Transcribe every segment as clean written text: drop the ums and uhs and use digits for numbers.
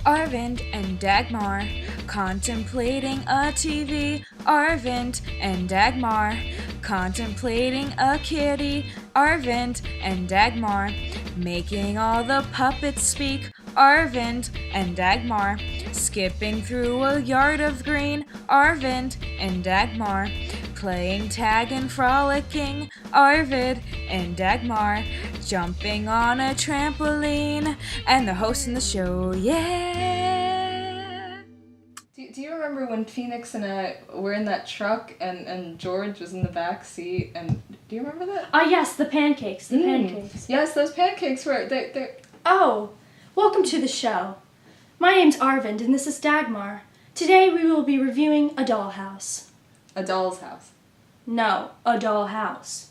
Arvind and Dagmar, contemplating a TV. Arvind and Dagmar, contemplating a kitty. Arvind and Dagmar, making all the puppets speak. Arvind and Dagmar, skipping through a yard of green. Arvind and Dagmar, playing tag and frolicking. Arvid and Dagmar, jumping on a trampoline. And the host in the show, yeah! Do you remember when Phoenix and I were in that truck and George was in the back seat? And do you remember that? Yes, the pancakes. Pancakes. Yes, those pancakes were they. Oh, welcome to the show. My name's Arvind and this is Dagmar. Today we will be reviewing A Dollhouse. A doll's house. No, A Dollhouse.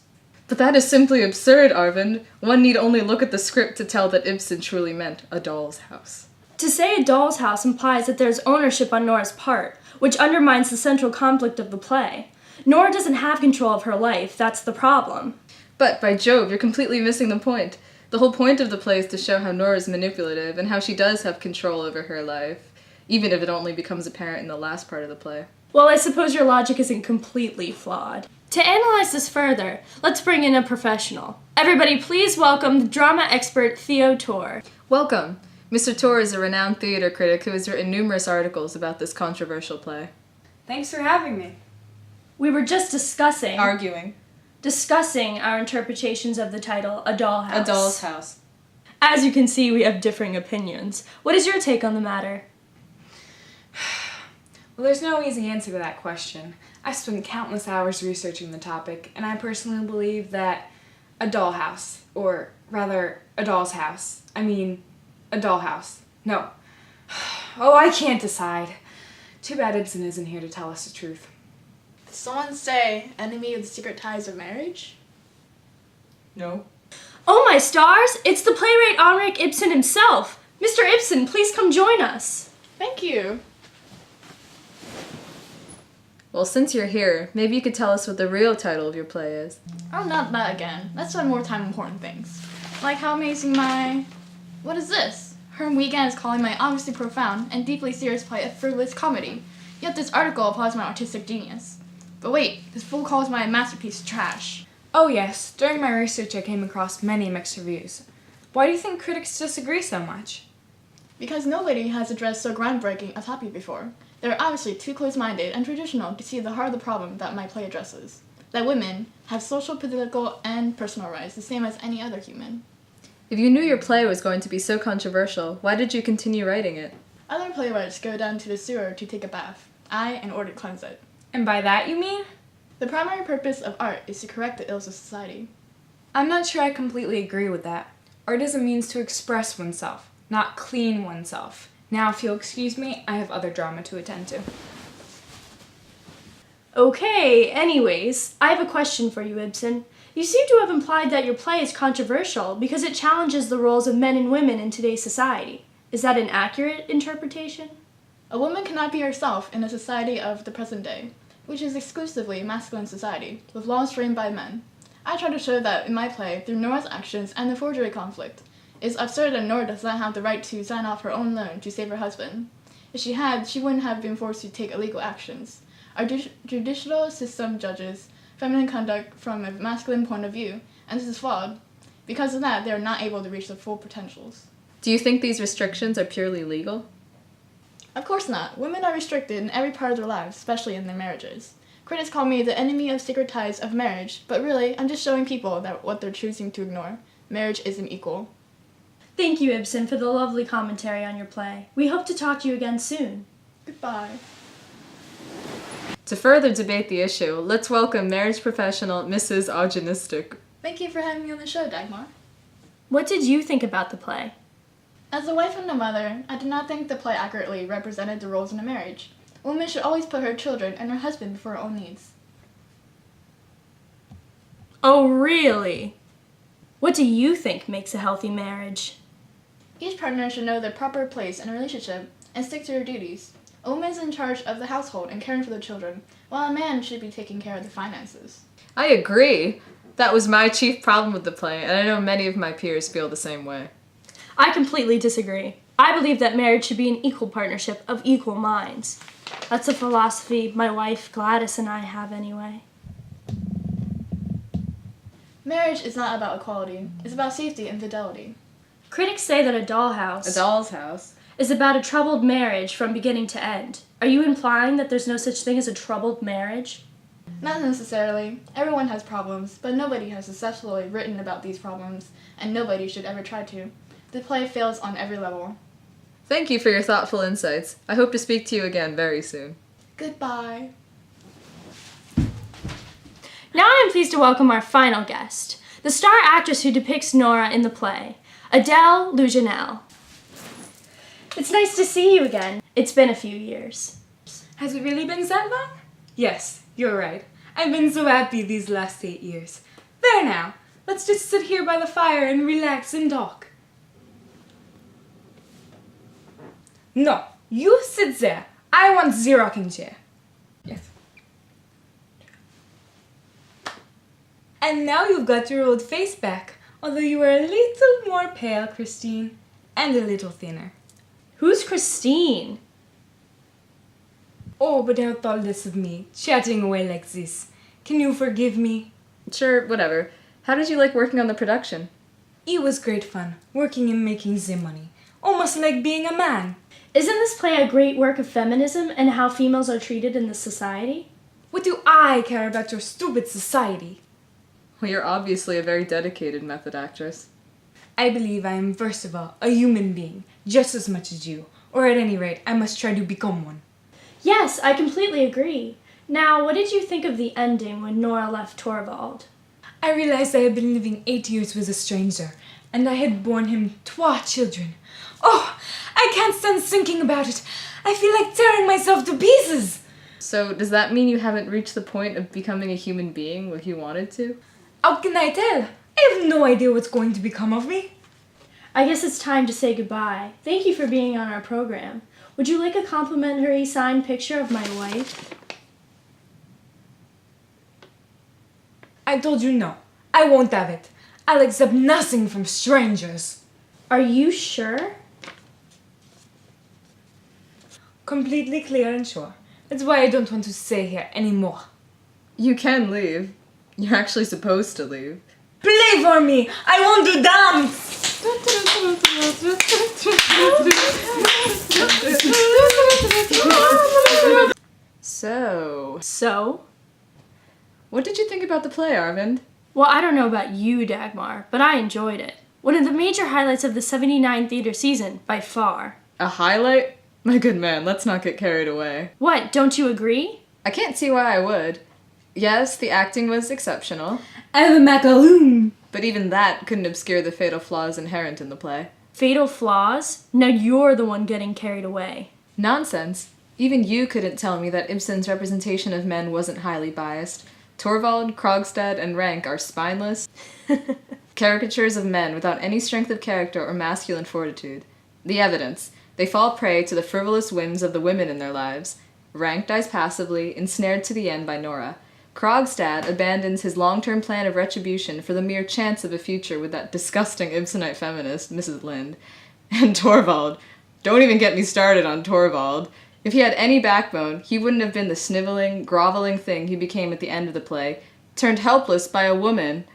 But that is simply absurd, Arvind. One need only look at the script to tell that Ibsen truly meant a doll's house. To say a doll's house implies that there's ownership on Nora's part, which undermines the central conflict of the play. Nora doesn't have control of her life, that's the problem. But, by Jove, you're completely missing the point. The whole point of the play is to show how Nora's manipulative and how she does have control over her life, even if it only becomes apparent in the last part of the play. Well, I suppose your logic isn't completely flawed. To analyze this further, let's bring in a professional. Everybody please welcome the drama expert Theo Tor. Welcome. Mr. Tor is a renowned theater critic who has written numerous articles about this controversial play. Thanks for having me. We were just discussing our interpretations of the title, A Dollhouse. A doll's house. As you can see, we have differing opinions. What is your take on the matter? Well, there's no easy answer to that question. I've spent countless hours researching the topic, and I personally believe that a dollhouse, or rather, a doll's house. A dollhouse. No. Oh, I can't decide. Too bad Ibsen isn't here to tell us the truth. Did someone say enemy of the secret ties of marriage? No. Oh my stars! It's the playwright Henrik Ibsen himself! Mr. Ibsen, please come join us! Thank you. Well, since you're here, maybe you could tell us what the real title of your play is. Oh, not that again. Let's spend more time on important things. Like how amazing What is this? Herm Weekend is calling my obviously profound and deeply serious play a frivolous comedy. Yet this article applauds my artistic genius. But wait, this fool calls my masterpiece trash. Oh yes, during my research I came across many mixed reviews. Why do you think critics disagree so much? Because nobody has addressed so groundbreaking a topic before. They're obviously too close-minded and traditional to see the heart of the problem that my play addresses. That women have social, political, and personal rights the same as any other human. If you knew your play was going to be so controversial, why did you continue writing it? Other playwrights go down to the sewer to take a bath. I, in order to cleanse it. And by that you mean? The primary purpose of art is to correct the ills of society. I'm not sure I completely agree with that. Art is a means to express oneself, not clean oneself. Now, if you'll excuse me, I have other drama to attend to. Okay, anyways, I have a question for you, Ibsen. You seem to have implied that your play is controversial because it challenges the roles of men and women in today's society. Is that an accurate interpretation? A woman cannot be herself in a society of the present day, which is exclusively masculine society, with laws framed by men. I try to show that in my play, through Nora's actions and the forgery conflict. It's absurd that Nora does not have the right to sign off her own loan to save her husband. If she had, she wouldn't have been forced to take illegal actions. Our judicial system judges feminine conduct from a masculine point of view, and this is flawed. Because of that, they are not able to reach their full potentials. Do you think these restrictions are purely legal? Of course not. Women are restricted in every part of their lives, especially in their marriages. Critics call me the enemy of sacred ties of marriage, but really, I'm just showing people that what they're choosing to ignore. Marriage isn't equal. Thank you, Ibsen, for the lovely commentary on your play. We hope to talk to you again soon. Goodbye. To further debate the issue, let's welcome marriage professional Mrs. Ogenistic. Thank you for having me on the show, Dagmar. What did you think about the play? As a wife and a mother, I did not think the play accurately represented the roles in a marriage. A woman should always put her children and her husband before her own needs. Oh, really? What do you think makes a healthy marriage? Each partner should know their proper place in a relationship and stick to their duties. A woman is in charge of the household and caring for the children, while a man should be taking care of the finances. I agree. That was my chief problem with the play, and I know many of my peers feel the same way. I completely disagree. I believe that marriage should be an equal partnership of equal minds. That's a philosophy my wife Gladys and I have anyway. Marriage is not about equality. It's about safety and fidelity. Critics say that a dollhouse A doll's house. is about a troubled marriage from beginning to end. Are you implying that there's no such thing as a troubled marriage? Not necessarily. Everyone has problems, but nobody has successfully written about these problems, and nobody should ever try to. The play fails on every level. Thank you for your thoughtful insights. I hope to speak to you again very soon. Goodbye. Now I am pleased to welcome our final guest, the star actress who depicts Nora in the play, Adele Lujanel. It's nice to see you again. It's been a few years. Has it really been that long? Yes, you're right. I've been so happy these last 8 years. There now, let's just sit here by the fire and relax and talk. No, you sit there. I want the rocking chair. Yes. And now you've got your old face back, although you are a little more pale, Christine, and a little thinner. Who's Christine? Oh, but how thoughtless of me, chatting away like this. Can you forgive me? Sure, whatever. How did you like working on the production? It was great fun, working and making the money. Almost like being a man. Isn't this play a great work of feminism and how females are treated in this society? What do I care about your stupid society? Well, you're obviously a very dedicated method actress. I believe I am, first of all, a human being, just as much as you. Or at any rate, I must try to become one. Yes, I completely agree. Now, what did you think of the ending when Nora left Torvald? I realized I had been living 8 years with a stranger, and I had borne him 2 children. Oh, I can't stand thinking about it. I feel like tearing myself to pieces. So, does that mean you haven't reached the point of becoming a human being like you wanted to? How can I tell? I have no idea what's going to become of me. I guess it's time to say goodbye. Thank you for being on our program. Would you like a complimentary signed picture of my wife? I told you no. I won't have it. I'll accept nothing from strangers. Are you sure? Completely clear and sure. That's why I don't want to stay here anymore. You can leave. You're actually supposed to leave. Play for me! I want to dance! So, what did you think about the play, Arvind? Well, I don't know about you, Dagmar, but I enjoyed it. One of the major highlights of the 79 theater season, by far. A highlight? My good man, let's not get carried away. What, don't you agree? I can't see why I would. Yes, the acting was exceptional, I'm a macaroon! but even that couldn't obscure the fatal flaws inherent in the play. Fatal flaws? Now you're the one getting carried away. Nonsense. Even you couldn't tell me that Ibsen's representation of men wasn't highly biased. Torvald, Krogstad, and Rank are spineless caricatures of men without any strength of character or masculine fortitude. The evidence. They fall prey to the frivolous whims of the women in their lives. Rank dies passively, ensnared to the end by Nora. Krogstad abandons his long-term plan of retribution for the mere chance of a future with that disgusting Ibsenite feminist, Mrs. Lind. And Torvald. Don't even get me started on Torvald. If he had any backbone, he wouldn't have been the sniveling, groveling thing he became at the end of the play, turned helpless by a woman.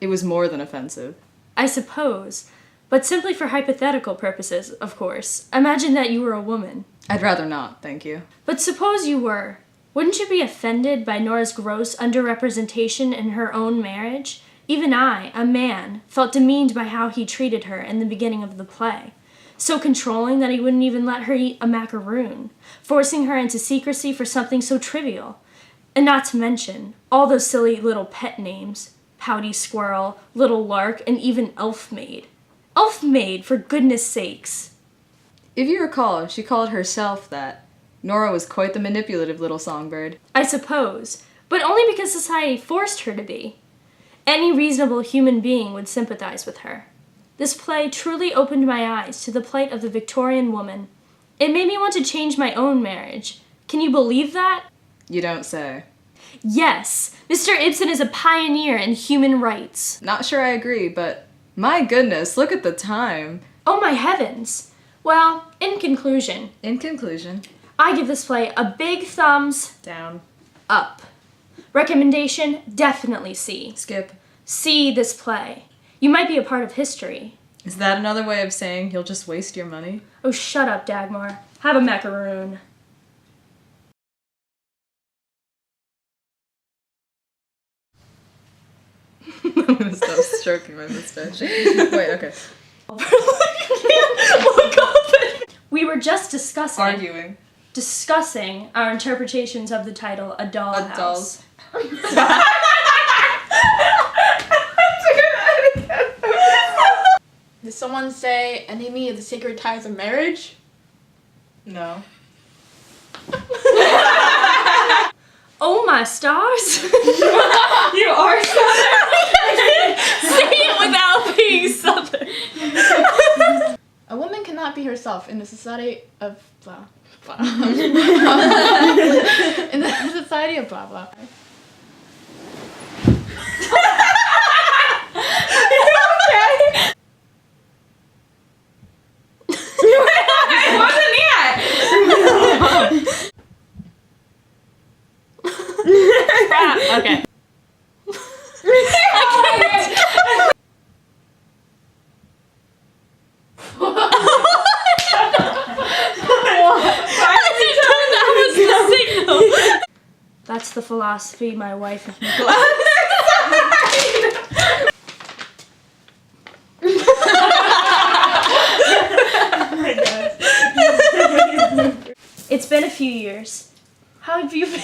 It was more than offensive. I suppose. But simply for hypothetical purposes, of course. Imagine that you were a woman. I'd rather not, thank you. But suppose you were. Wouldn't you be offended by Nora's gross underrepresentation in her own marriage? Even I, a man, felt demeaned by how he treated her in the beginning of the play. So controlling that he wouldn't even let her eat a macaroon, forcing her into secrecy for something so trivial. And not to mention, all those silly little pet names. Pouty Squirrel, Little Lark, and even Elfmaid. Elfmaid, for goodness sakes. If you recall, she called herself that. Nora was quite the manipulative little songbird. I suppose, but only because society forced her to be. Any reasonable human being would sympathize with her. This play truly opened my eyes to the plight of the Victorian woman. It made me want to change my own marriage. Can you believe that? You don't say. Yes, Mr. Ibsen is a pioneer in human rights. Not sure I agree, but my goodness, look at the time. Oh my heavens! Well, in conclusion, I give this play a big thumbs Down. up. Recommendation, definitely see. Skip. See this play. You might be a part of history. Is that another way of saying you'll just waste your money? Oh, shut up, Dagmar. Have a macaroon. I'm gonna stop stroking my mustache. Wait, okay. We were just discussing Arguing. our interpretations of the title A Dollhouse. Did someone say enemy of the sacred ties of marriage? No. Oh my stars! You are Say it without being southern. A woman cannot be herself in the society of blah blah. In the society of blah blah. Okay. That's the philosophy my wife and It's been a few years. How have you been?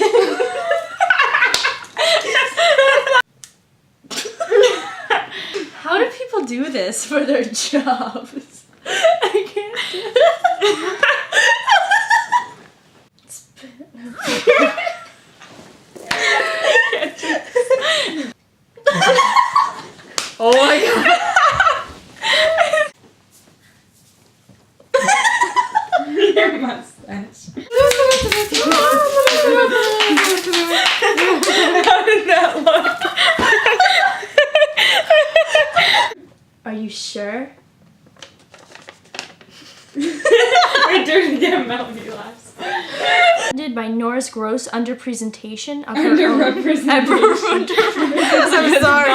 How do people do this for their jobs? I can't do it. It's been Oh my god. Your mustache. How did that look? Are you sure? We're doing again, Melody laughs. Did by Nora's gross underpresentation of her Underrepresentation. I'm sorry.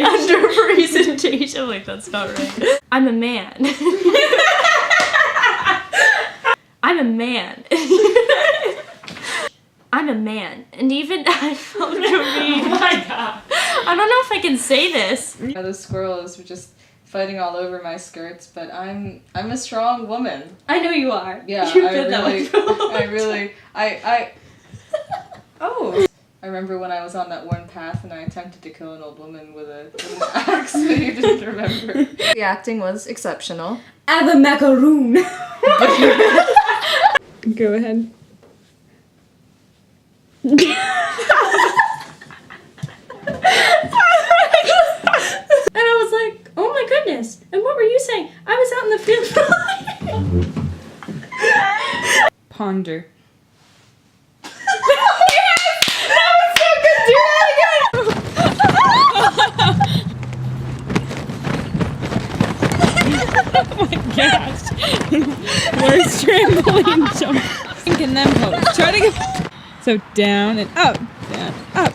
Underpresentation. Like that's not right. I'm a man. I'm a man. I'm a man, and even I felt to be. Oh my god. I don't know if I can say this. Yeah, the squirrels were just fighting all over my skirts, but I'm a strong woman. I know you are. Yeah, You've been that way for a long Oh. I remember when I was on that one path and I attempted to kill an old woman with an axe, but you didn't remember. The acting was exceptional. Have a macaroon. Go ahead. And I was like, oh my goodness. And what were you saying? I was out in the field. Ponder. Gosh. Worst trampoline jump. And then pose. Try to get. So down and up, up,